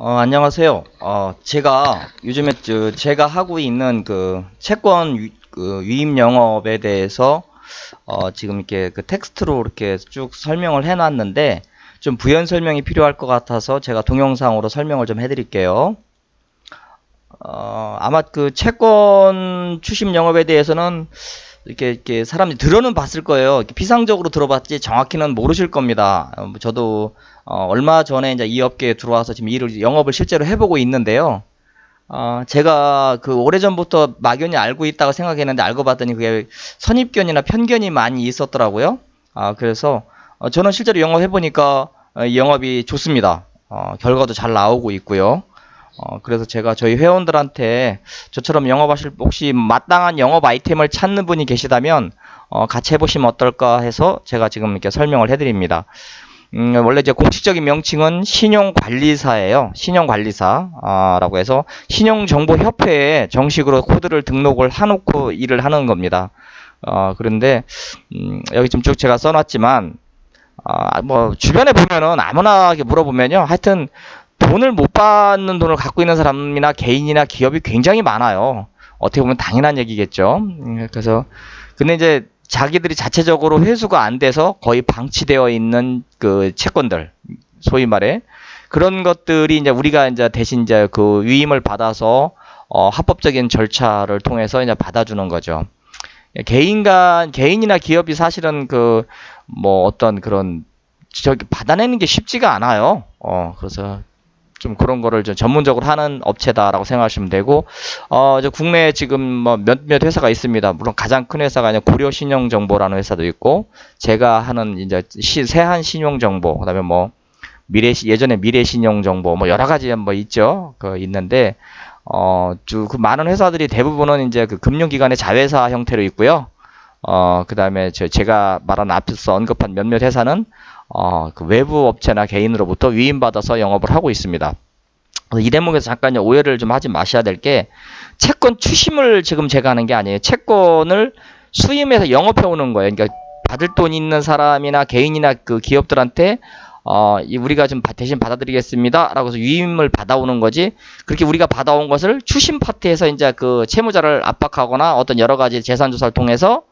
안녕하세요. 제가 요즘에 제가 하고 있는 그 채권 유입 영업에 대해서 지금 이렇게 그 텍스트로 이렇게 쭉 설명을 해놨는데 좀 부연 설명이 필요할 것 같아서 제가 동영상으로 설명을 좀 해드릴게요. 아마 그 채권 추심 영업에 대해서는 이렇게 사람들이 들어는 봤을 거예요. 이렇게 피상적으로 들어봤지 정확히는 모르실 겁니다. 저도 얼마 전에 이제 이 업계에 들어와서 지금 영업을 실제로 해보고 있는데요. 제가 그 오래전부터 막연히 알고 있다고 생각했는데 알고 봤더니 그게 선입견이나 편견이 많이 있었더라고요. 그래서 저는 실제로 영업해보니까 영업이 좋습니다. 결과도 잘 나오고 있고요. 그래서 제가 저희 회원들한테 저처럼 영업하실, 혹시 마땅한 영업 아이템을 찾는 분이 계시다면, 같이 해보시면 어떨까 해서 제가 지금 이렇게 설명을 해드립니다. 원래 이제 공식적인 명칭은 신용관리사예요. 신용관리사라고 해서 신용정보협회에 정식으로 코드를 등록을 해놓고 일을 하는 겁니다. 그런데, 여기 좀 쭉 제가 써놨지만, 뭐, 주변에 보면은 아무나 물어보면요. 하여튼, 돈을 못 받는 돈을 갖고 있는 사람이나 개인이나 기업이 굉장히 많아요. 어떻게 보면 당연한 얘기겠죠. 그래서 근데 이제 자기들이 자체적으로 회수가 안 돼서 거의 방치되어 있는 그 채권들, 소위 말해 그런 것들이 이제 우리가 이제 대신 이제 그 위임을 받아서 합법적인 절차를 통해서 이제 받아주는 거죠. 개인이나 기업이 사실은 그 뭐 어떤 그런 저기 받아내는 게 쉽지가 않아요. 그래서 좀 그런 거를 좀 전문적으로 하는 업체다라고 생각하시면 되고, 이제 국내에 지금 뭐 몇몇 회사가 있습니다. 물론 가장 큰 회사가 아니라 고려신용정보라는 회사도 있고, 제가 하는 이제 세한신용정보, 그다음에 뭐 예전에 미래신용정보, 뭐 여러 가지 뭐 있죠. 있는데, 그 많은 회사들이 대부분은 이제 그 금융기관의 자회사 형태로 있고요. 그다음에 제가 말한 앞에서 언급한 몇몇 회사는 그 외부 업체나 개인으로부터 위임받아서 영업을 하고 있습니다. 이 대목에서 잠깐 오해를 좀 하지 마셔야 될 게, 채권 추심을 지금 제가 하는 게 아니에요. 채권을 수임해서 영업해 오는 거예요. 그러니까 받을 돈 있는 사람이나 개인이나 그 기업들한테 우리가 좀 대신 받아드리겠습니다 라고 해서 위임을 받아오는 거지, 그렇게 우리가 받아온 것을 추심 파트에서 이제 그 채무자를 압박하거나 어떤 여러 가지 재산 조사를 통해서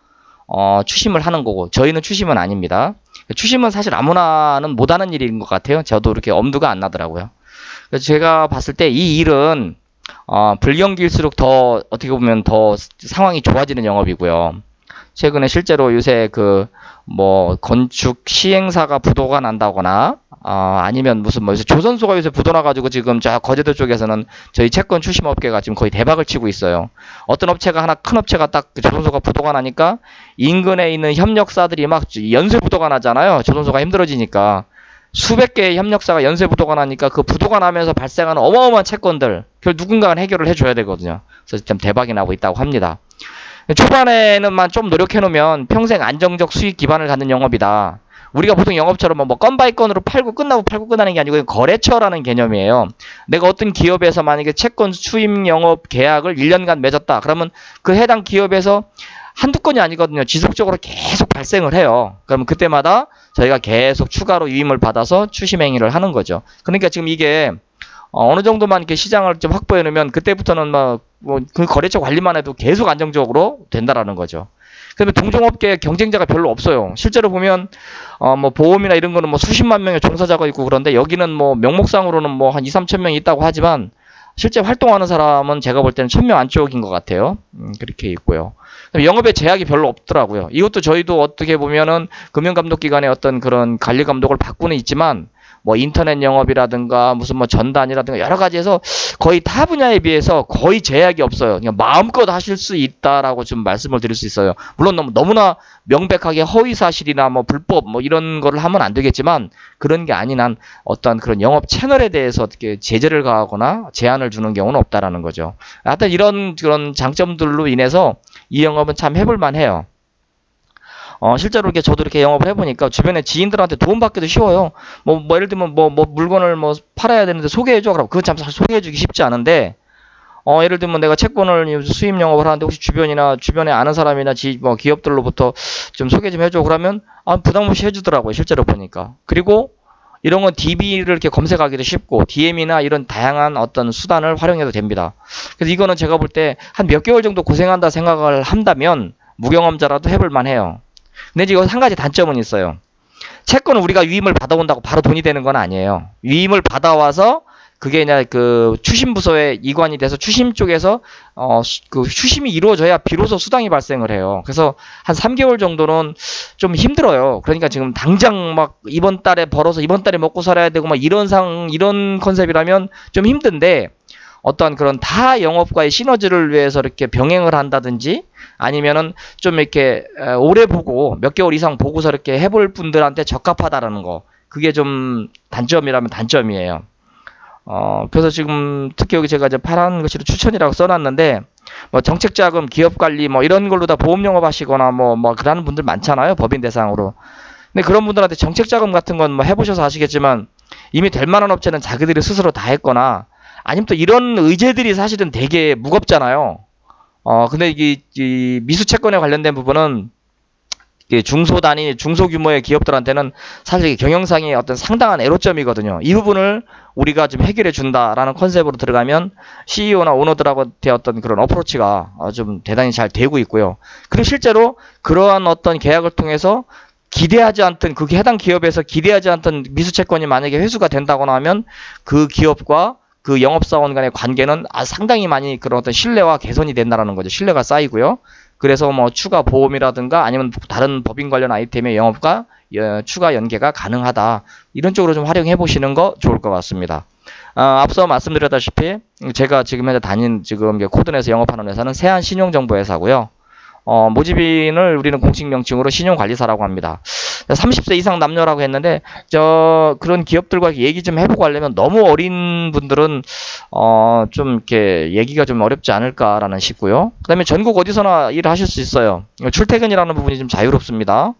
추심을 하는 거고, 저희는 추심은 아닙니다. 추심은 사실 아무나는 못하는 일인 것 같아요. 저도 이렇게 엄두가 안 나더라고요. 그래서 제가 봤을 때 이 일은 불경기일수록 더 어떻게 보면 더 상황이 좋아지는 영업이고요. 최근에 실제로 요새 그 뭐 건축 시행사가 부도가 난다거나 아니면 무슨 뭐 조선소가 요새 부도 나가지고 지금 저 거제도 쪽에서는 저희 채권 추심 업계가 지금 거의 대박을 치고 있어요. 어떤 업체가 하나 큰 업체가 딱 조선소가 부도가 나니까 인근에 있는 협력사들이 막 연쇄 부도가 나잖아요. 조선소가 힘들어지니까 수백 개의 협력사가 연쇄 부도가 나니까 그 부도가 나면서 발생하는 어마어마한 채권들 그걸 누군가가 해결을 해줘야 되거든요. 그래서 좀 대박이 나고 있다고 합니다. 초반에는만 좀 노력해놓으면 평생 안정적 수익 기반을 갖는 영업이다. 우리가 보통 영업처럼 뭐 건 바이 건으로 팔고 끝나는 게 아니고 거래처라는 개념이에요. 내가 어떤 기업에서 만약에 채권 수임 영업 계약을 1년간 맺었다. 그러면 그 해당 기업에서 한두 건이 아니거든요. 지속적으로 계속 발생을 해요. 그러면 그때마다 저희가 계속 추가로 유임을 받아서 추심 행위를 하는 거죠. 그러니까 지금 이게 어느 정도만 이렇게 시장을 좀 확보해 놓으면 그때부터는 그 거래처 관리만 해도 계속 안정적으로 된다라는 거죠. 그다음에 동종업계에 경쟁자가 별로 없어요. 실제로 보면 뭐 보험이나 이런 거는 뭐 수십만 명의 종사자가 있고, 그런데 여기는 뭐 명목상으로는 뭐 한 2, 3천 명이 있다고 하지만 실제 활동하는 사람은 제가 볼 때는 1,000명 안쪽인 것 같아요. 그렇게 있고요. 영업에 제약이 별로 없더라고요. 이것도 저희도 어떻게 보면은 금융감독기관의 어떤 그런 관리감독을 받고는 있지만, 뭐 인터넷 영업이라든가 무슨 뭐 전단이라든가 여러 가지에서 거의 타 분야에 비해서 거의 제약이 없어요. 그냥 마음껏 하실 수 있다라고 좀 말씀을 드릴 수 있어요. 물론 너무나 명백하게 허위 사실이나 뭐 불법 뭐 이런 거를 하면 안 되겠지만, 그런 게 아닌 한 어떤 그런 영업 채널에 대해서 어떻게 제재를 가하거나 제한을 주는 경우는 없다라는 거죠. 하여튼 이런 그런 장점들로 인해서 이 영업은 참 해볼만 해요. 실제로 이렇게 저도 이렇게 영업을 해보니까 주변에 지인들한테 도움받기도 쉬워요. 예를 들면 물건을 뭐 팔아야 되는데 소개해줘. 그럼 그건 참 사실 소개해주기 쉽지 않은데, 예를 들면 내가 채권을 수입 영업을 하는데 혹시 주변에 아는 사람이나 뭐 기업들로부터 좀 소개 좀 해줘. 그러면 부담 없이 해주더라고요. 실제로 보니까. 그리고 이런 건 DB를 이렇게 검색하기도 쉽고 DM이나 이런 다양한 어떤 수단을 활용해도 됩니다. 그래서 이거는 제가 볼 때 한 몇 개월 정도 고생한다 생각을 한다면 무경험자라도 해볼 만해요. 근데 이제 여기서 한 가지 단점은 있어요. 채권은 우리가 위임을 받아온다고 바로 돈이 되는 건 아니에요. 위임을 받아와서 그게 그냥 그 추심 부서에 이관이 돼서 추심 쪽에서 그 추심이 이루어져야 비로소 수당이 발생을 해요. 그래서 한 3개월 정도는 좀 힘들어요. 그러니까 지금 당장 막 이번 달에 벌어서 이번 달에 먹고 살아야 되고 막 이런 컨셉이라면 좀 힘든데, 어떠한 그런 다 영업과의 시너지를 위해서 이렇게 병행을 한다든지 아니면은 좀 이렇게 오래 보고 몇 개월 이상 보고서 이렇게 해볼 분들한테 적합하다라는 거, 그게 좀 단점이라면 단점이에요. 그래서 지금 특히 여기 제가 이제 파란 글씨로 추천이라고 써놨는데, 뭐 정책자금, 기업관리 뭐 이런 걸로 다 보험 영업 하시거나 뭐 그러는 분들 많잖아요, 법인 대상으로. 근데 그런 분들한테 정책자금 같은 건 뭐 해보셔서 아시겠지만 이미 될 만한 업체는 자기들이 스스로 다 했거나, 아니면 또 이런 의제들이 사실은 되게 무겁잖아요. 근데 이 미수채권에 관련된 부분은 중소단위, 중소규모의 기업들한테는 사실 경영상의 어떤 상당한 애로점이거든요. 이 부분을 우리가 좀 해결해 준다라는 컨셉으로 들어가면 CEO나 오너들하고 어떤 그런 어프로치가 좀 대단히 잘 되고 있고요. 그리고 실제로 그러한 어떤 계약을 통해서 기대하지 않던, 그 해당 기업에서 기대하지 않던 미수채권이 만약에 회수가 된다거나 하면 그 기업과 그 영업사원 간의 관계는 상당히 많이 그런 어떤 신뢰와 개선이 된다는 거죠. 신뢰가 쌓이고요. 그래서 뭐 추가 보험이라든가 아니면 다른 법인 관련 아이템의 영업과 추가 연계가 가능하다. 이런 쪽으로 좀 활용해 보시는 거 좋을 것 같습니다. 앞서 말씀드렸다시피 제가 지금 현재 지금 코든에서 영업하는 회사는 세안신용정보회사고요. 모집인을 우리는 공식 명칭으로 신용관리사라고 합니다. 30세 이상 남녀라고 했는데, 그런 기업들과 얘기 좀 해보고 하려면 너무 어린 분들은, 좀 이렇게 얘기가 좀 어렵지 않을까라는 싶고요. 그 다음에 전국 어디서나 일을 하실 수 있어요. 출퇴근이라는 부분이 좀 자유롭습니다.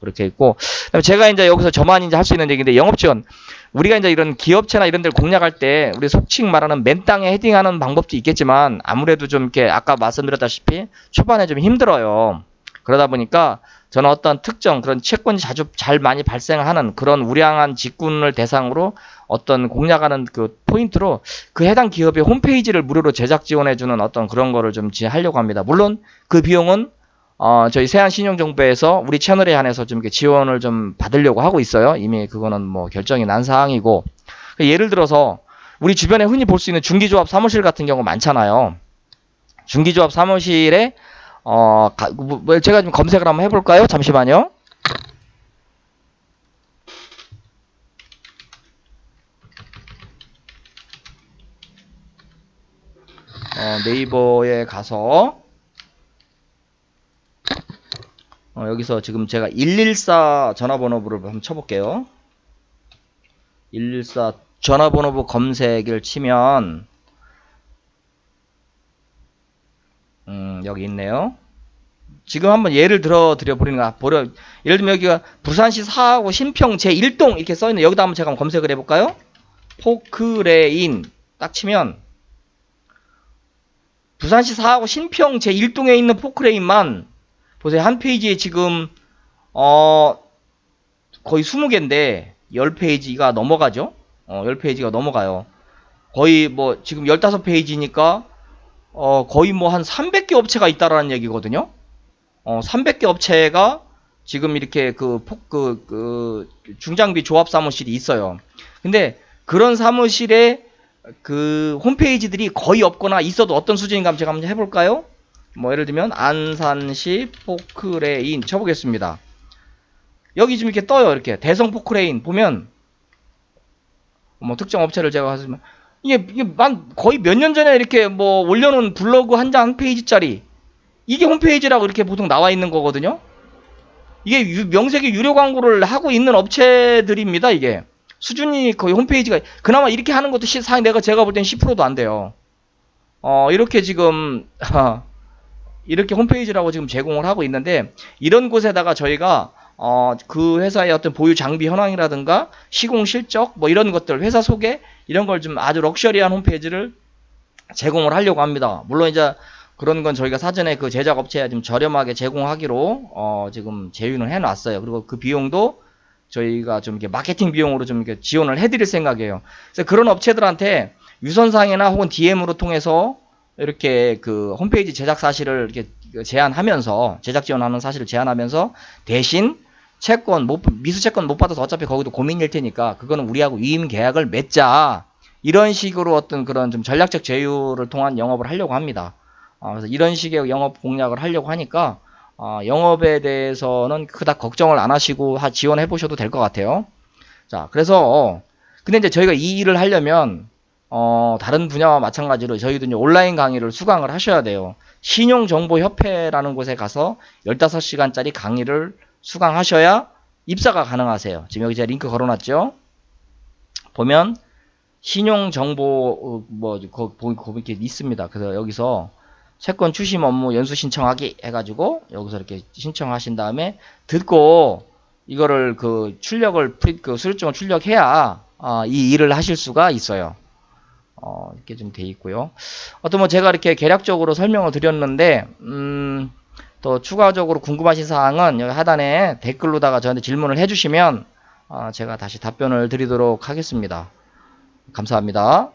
그렇게 있고. 그다음에 제가 이제 여기서 저만 이제 할 수 있는 얘기인데, 영업지원. 우리가 이제 이런 기업체나 이런 데를 공략할 때 우리 속칭 말하는 맨 땅에 헤딩하는 방법도 있겠지만 아무래도 좀 이렇게 아까 말씀드렸다시피 초반에 좀 힘들어요. 그러다 보니까 저는 어떤 특정 그런 채권이 자주 잘 많이 발생하는 그런 우량한 직군을 대상으로 어떤 공략하는 그 포인트로 그 해당 기업의 홈페이지를 무료로 제작 지원해주는 어떤 그런 거를 좀 하려고 합니다. 물론 그 비용은 저희 세안신용정보에서 우리 채널에 한해서 좀 이렇게 지원을 좀 받으려고 하고 있어요. 이미 그거는 뭐 결정이 난 사항이고. 예를 들어서 우리 주변에 흔히 볼 수 있는 중기조합 사무실 같은 경우 많잖아요. 중기조합 사무실에 제가 좀 검색을 한번 해볼까요? 잠시만요. 네이버에 가서 여기서 지금 제가 114 전화번호부를 한번 쳐볼게요. 114 전화번호부 검색을 치면 여기 있네요. 지금 한번 예를 드려버리는 거 예를 들면 여기가 부산시 사하구 신평 제1동 이렇게 써있는, 여기다 한번 제가 검색을 해볼까요? 포크레인 딱 치면 부산시 사하구 신평 제1동에 있는 포크레인만 보세요. 한 페이지에 지금 거의 20개인데 10페이지가 넘어가죠. 10페이지가 넘어가요. 거의 뭐 지금 15페이지니까 거의 뭐 한 300개 업체가 있다라는 얘기거든요. 300개 업체가 지금 이렇게 그 중장비 조합 사무실이 있어요. 근데 그런 사무실에 그 홈페이지들이 거의 없거나 있어도 어떤 수준인가 한번 제가 한번 해볼까요? 뭐 예를 들면 안산시 포크레인 쳐보겠습니다. 여기 지금 이렇게 떠요. 이렇게 대성 포크레인 보면 뭐 특정 업체를 제가 하시면 이게 거의 몇 년 전에 이렇게 뭐 올려놓은 블로그 한 장 한 페이지짜리, 이게 홈페이지라고 이렇게 보통 나와 있는 거거든요. 이게 명색이 유료 광고를 하고 있는 업체들입니다. 이게 수준이 거의 홈페이지가 그나마 이렇게 하는 것도 제가 볼 땐 10%도 안 돼요. 이렇게 지금 이렇게 홈페이지라고 지금 제공을 하고 있는데, 이런 곳에다가 저희가 그 회사의 어떤 보유 장비 현황이라든가 시공 실적 뭐 이런 것들, 회사 소개 이런 걸 좀 아주 럭셔리한 홈페이지를 제공을 하려고 합니다. 물론 이제 그런 건 저희가 사전에 그 제작 업체에 좀 저렴하게 제공하기로 지금 제휴는 해놨어요. 그리고 그 비용도 저희가 좀 이렇게 마케팅 비용으로 좀 이렇게 지원을 해드릴 생각이에요. 그래서 그런 업체들한테 유선상이나 혹은 DM으로 통해서 이렇게 그 홈페이지 제작 사실을 이렇게 제한하면서 제작 지원하는 사실을 제한하면서 대신 미수 채권 못 받아서 어차피 거기도 고민일 테니까 그거는 우리하고 위임 계약을 맺자. 이런 식으로 어떤 그런 좀 전략적 제휴를 통한 영업을 하려고 합니다. 그래서 이런 식의 영업 공략을 하려고 하니까 영업에 대해서는 그닥 걱정을 안 하시고 지원해 보셔도 될 것 같아요. 자, 그래서 근데 이제 저희가 이 일을 하려면 다른 분야와 마찬가지로 저희도 이제 온라인 강의를 수강을 하셔야 돼요. 신용정보협회라는 곳에 가서 15시간짜리 강의를 수강하셔야 입사가 가능하세요. 지금 여기 제가 링크 걸어놨죠. 보면 신용정보 이렇게 있습니다. 그래서 여기서 채권 추심 업무 연수 신청하기 해가지고 여기서 이렇게 신청하신 다음에 듣고 이거를 그 수료증을 출력해야 이 일을 하실 수가 있어요. 이렇게 좀 돼 있고요. 뭐 제가 이렇게 개략적으로 설명을 드렸는데 또 추가적으로 궁금하신 사항은 여기 하단에 댓글로다가 저한테 질문을 해주시면 제가 다시 답변을 드리도록 하겠습니다. 감사합니다.